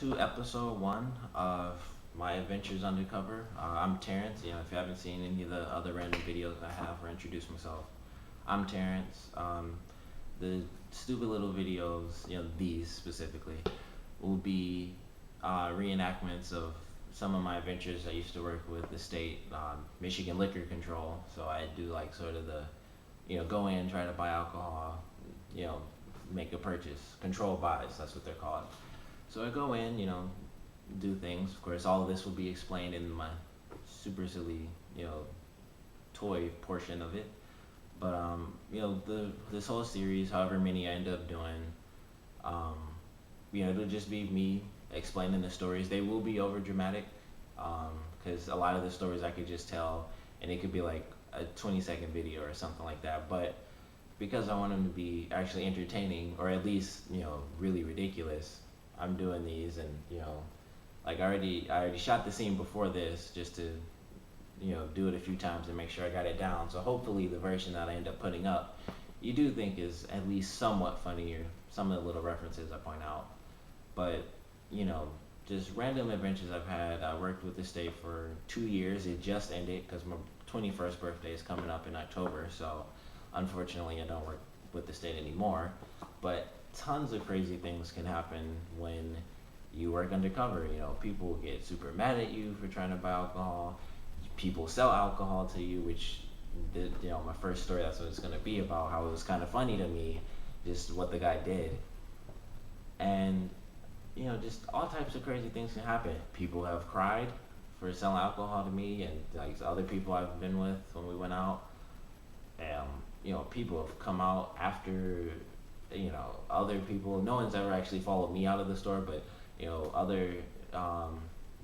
to episode 1 of my Adventures Undercover. I'm Terrence. If you haven't seen any of the other random videos I have or introduce myself, I'm Terrence. The stupid little videos, these specifically, will be reenactments of some of my adventures. I used to work with the state Michigan Liquor Control, so I do like sort of the, go in, try to buy alcohol, you know, make a purchase, control buys. That's what they're called. So I go in, do things. Of course, all of this will be explained in my super silly, toy portion of it. But the this whole series, however many I end up doing, um, it'll just be me explaining the stories. They will be over dramatic, because a lot of the stories I could just tell, and it could be like a 20-second video or something like that. But because I want them to be actually entertaining, or at least really ridiculous, I'm doing these. And like I already shot the scene before this just to do it a few times and make sure I got it down. So hopefully the version that I end up putting up, you do think is at least somewhat funnier. Some of the little references I point out, but you know, just random adventures I've had. I worked with the state for 2 years. It just ended because my 21st birthday is coming up in October. So unfortunately, I don't work with the state anymore. But tons of crazy things can happen when you work undercover. People get super mad at you for trying to buy alcohol. People sell alcohol to you, which my first story, that's what it's going to be about. How it was kind of funny to me, just what the guy did. And just all types of crazy things can happen. People have cried for selling alcohol to me, and like other people I've been with when we went out. People have come out after, other people. No one's ever actually followed me out of the store, but other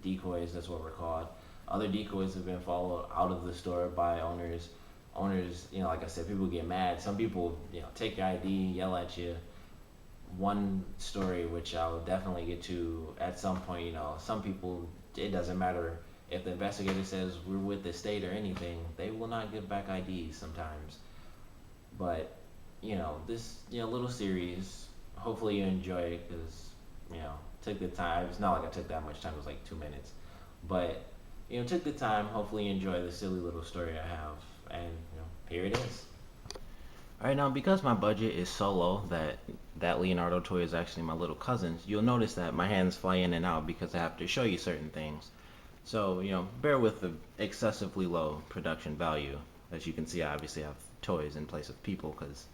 decoys. That's what we're called. Other decoys have been followed out of the store by owners. Owners, like I said, people get mad. Some people, take your ID, yell at you. One story which I will definitely get to at some point. Some people, it doesn't matter if the investigator says we're with the state or anything, they will not give back IDs sometimes. But this little series, hopefully you enjoy it, because took the time. It's not like I took that much time. It was like 2 minutes, but took the time. Hopefully you enjoy the silly little story I have, and here it is. All right, now because my budget is so low that Leonardo toy is actually my little cousin's, you'll notice that my hands fly in and out because I have to show you certain things. So bear with the excessively low production value. As you can see, I obviously have toys in place of people because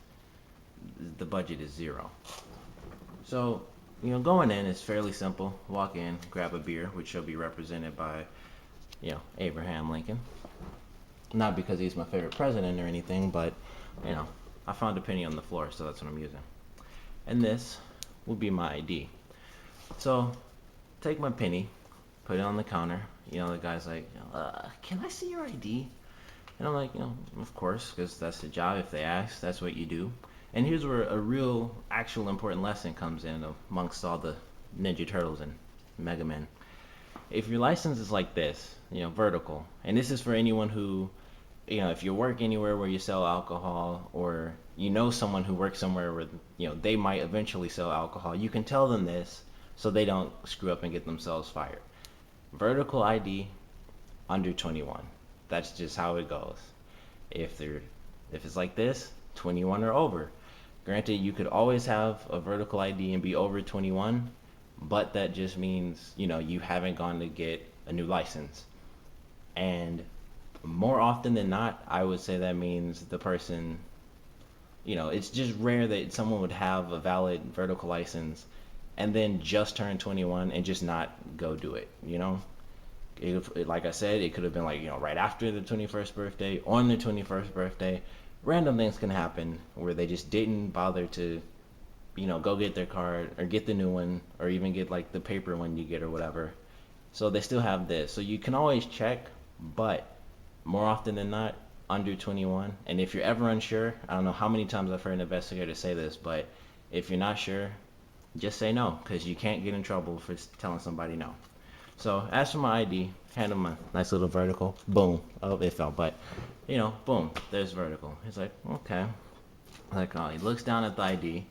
the budget is zero. So going in is fairly simple. Walk in, grab a beer, which shall be represented by Abraham Lincoln. Not because he's my favorite president or anything, but you know, I found a penny on the floor, so that's what I'm using. And this will be my ID. So take my penny, put it on the counter. The guy's like, can I see your ID? And I'm like, of course, because that's the job. If they ask, that's what you do. And here's where a real, actual important lesson comes in amongst all the Ninja Turtles and Mega Men. If your license is like this, vertical, and this is for anyone who, if you work anywhere where you sell alcohol, or someone who works somewhere where, they might eventually sell alcohol, you can tell them this so they don't screw up and get themselves fired. Vertical ID under 21. That's just how it goes. If it's like this, 21 or over. Granted, you could always have a vertical ID and be over 21, but that just means, you haven't gone to get a new license. And more often than not, I would say that means the person, it's just rare that someone would have a valid vertical license and then just turn 21 and just not go do it. Like I said, it could have been like, right after the 21st birthday, on the 21st birthday. Random things can happen where they just didn't bother to, go get their card or get the new one, or even get like the paper one you get or whatever. So they still have this. So you can always check, but more often than not, under 21. And if you're ever unsure, I don't know how many times I've heard an investigator say this, but if you're not sure, just say no, because you can't get in trouble for telling somebody no. So as for my ID, hand him my nice little vertical. Boom. Oh, it fell, but boom. There's vertical. He's like, okay. Like, he looks down at the ID,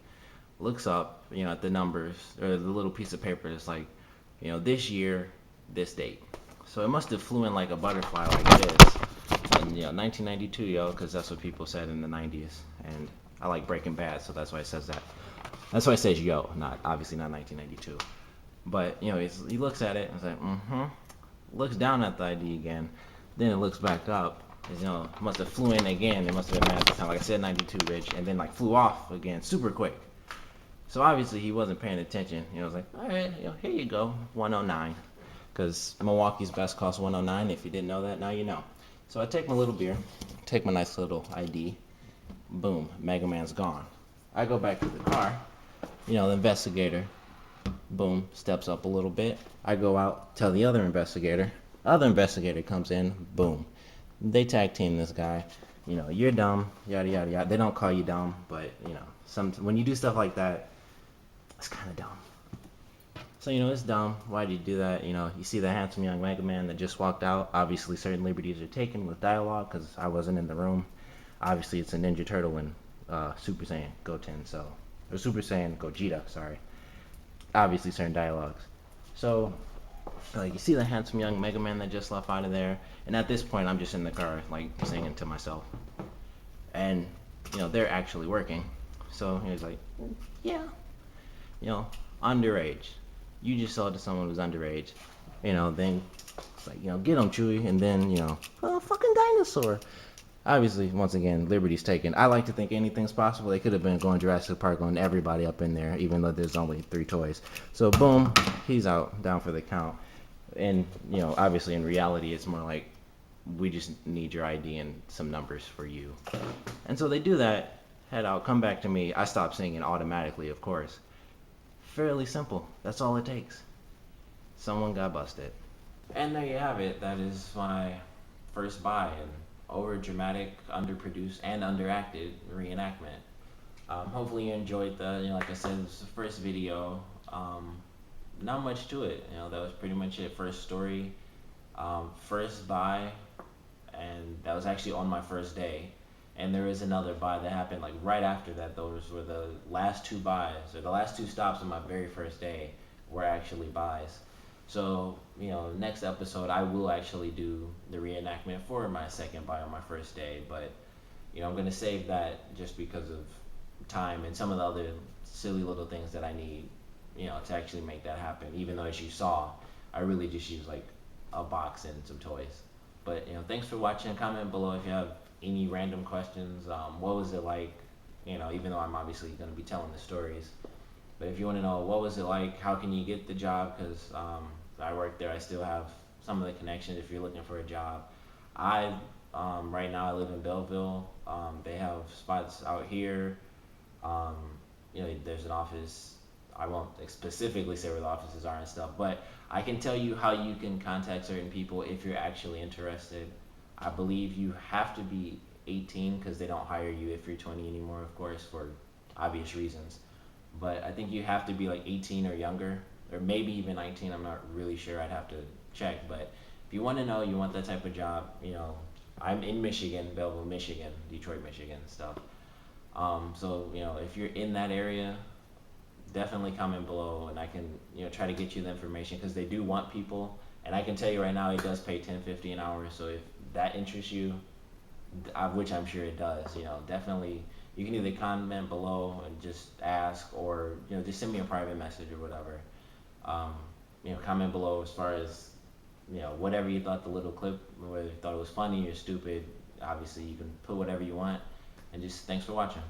looks up, at the numbers or the little piece of paper. It's like this year, this date. So it must have flew in like a butterfly like this. And 1992, yo, because that's what people said in the 90s. And I like Breaking Bad, so that's why it says that. That's why it says yo, not obviously not 1992. But he looks at it and it's like, mm-hmm. Looks down at the ID again. Then it looks back up. It must have flew in again. It must have been mad at the time, like I said, 92 Rich, and then like flew off again super quick. So obviously he wasn't paying attention. I was like, all right, here you go, 109. Because Milwaukee's best costs 109. If you didn't know that, now you know. So I take my little beer, take my nice little ID. Boom, Mega Man's gone. I go back to the car. The investigator, boom, steps up a little bit. I go out, tell the other investigator. Other investigator comes in, boom. They tag team this guy. You're dumb, yada yada yada. They don't call you dumb, but when you do stuff like that, it's kind of dumb. So it's dumb. Why did you do that? You see the handsome young Mega Man that just walked out. Obviously, certain liberties are taken with dialogue because I wasn't in the room. Obviously, it's a Ninja Turtle and Super Saiyan Goten, or Super Saiyan Gogeta. Sorry. Obviously, certain dialogues. So, you see the handsome young Mega Man that just left out of there, and at this point, I'm just in the car, singing to myself, and they're actually working. So he was like, yeah, underage. You just sold to someone who's underage. Then it's like, get him, Chewie, and then fucking dinosaur. Obviously, once again, liberty's taken. I like to think anything's possible. They could have been going Jurassic Park on everybody up in there, even though there's only 3 toys. So boom, he's out, down for the count. And obviously in reality, it's more like we just need your ID and some numbers for you. And so they do that, head out, come back to me. I stop singing automatically, of course. Fairly simple. That's all it takes. Someone got busted. And there you have it. That is my first buy, an over dramatic, underproduced, and underacted reenactment. Hopefully you enjoyed the, like I said, it was the first video. Not much to it. That was pretty much it. First story, first buy, and that was actually on my first day. And there is another buy that happened like right after that. Those were the last 2 buys, or the last 2 stops on my very first day were actually buys. So, next episode I will actually do the reenactment for my second buy on my first day. But, I'm going to save that just because of time and some of the other silly little things that I need, to actually make that happen. Even though, as you saw, I really just used like a box and some toys. But, thanks for watching. Comment below if you have any random questions. What was it like? Even though I'm obviously going to be telling the stories. But if you want to know what was it like, how can you get the job? Because I work there, I still have some of the connections if you're looking for a job. Right now I live in Belleville. They have spots out here. There's an office. I won't specifically say where the offices are and stuff, but I can tell you how you can contact certain people if you're actually interested. I believe you have to be 18 because they don't hire you if you're 20 anymore, of course, for obvious reasons. But I think you have to be like 18 or younger, or maybe even 19. I'm not really sure. I'd have to check. But if you want to know, you want that type of job, I'm in Michigan, Belleville, Michigan, Detroit, Michigan, stuff. So, if you're in that area, definitely comment below, and I can, try to get you the information because they do want people. And I can tell you right now, it does pay $10.50 an hour. So if that interests you, which I'm sure it does, definitely you can either comment below and just ask, or just send me a private message or whatever. Comment below as far as whatever you thought the little clip, whether you thought it was funny or stupid. Obviously, you can put whatever you want. And just thanks for watching.